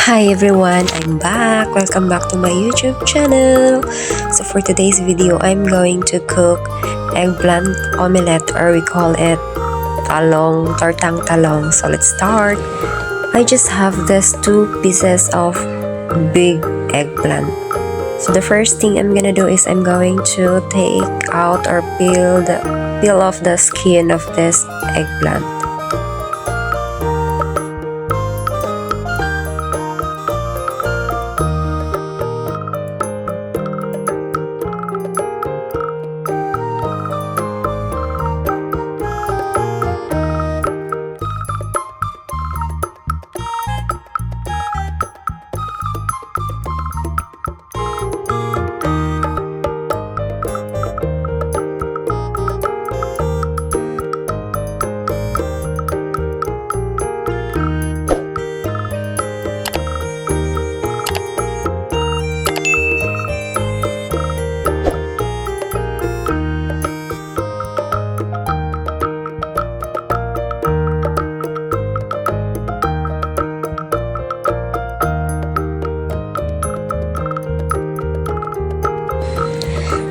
Hi everyone, I'm back. Welcome back to my YouTube channel. So for today's video, I'm going to cook eggplant omelette, or we call it tortang talong. So let's start. I just have these 2 pieces of big eggplant. So the first thing I'm gonna do is I'm going to take out or peel off the skin of this eggplant.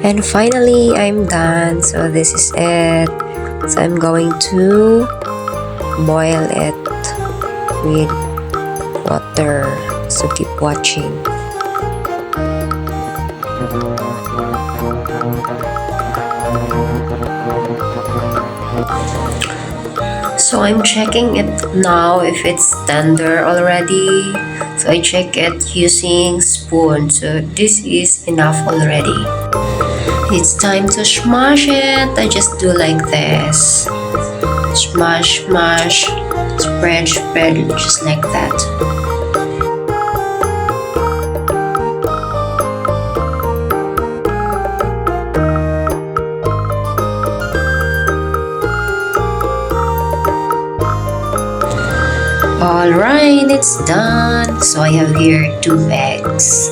And finally, I'm done. So this is it. So I'm going to boil it with water. So keep watching. So I'm checking it now if it's tender already. So I check it using spoon. So this is enough already. It's time to smash it. I just do like this. Smash, smash, spread, just like that. Alright, it's done. So I have here 2 eggs.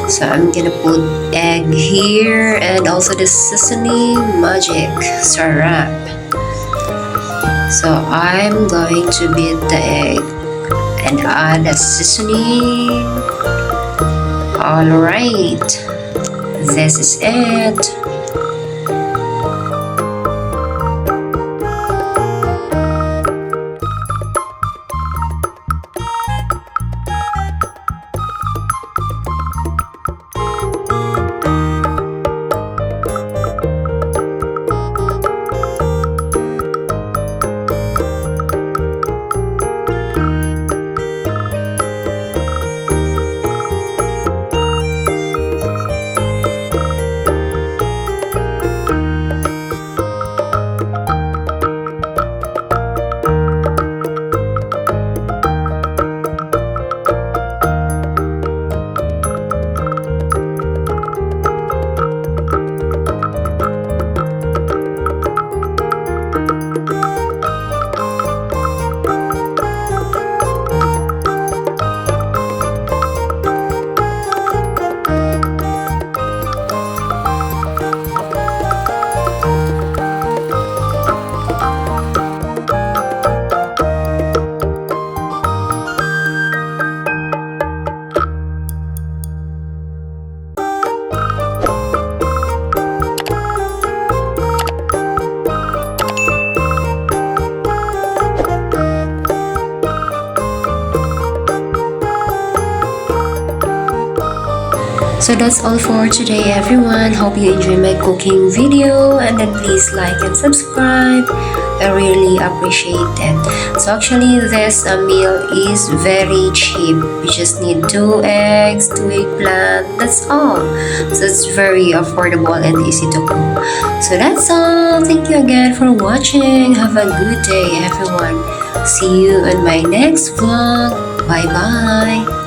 So I'm gonna put egg here and also the seasoning magic syrup. So I'm going to beat the egg and add the seasoning. Alright, this is it. So that's all for today everyone. Hope you enjoy my cooking video, and then please like and subscribe. I really appreciate it. So actually this meal is very cheap. You just need 2 eggs, 2 eggplant, that's all. So it's very affordable and easy to cook. So that's all. Thank you again for watching. Have a good day everyone. See you in my next vlog. Bye bye.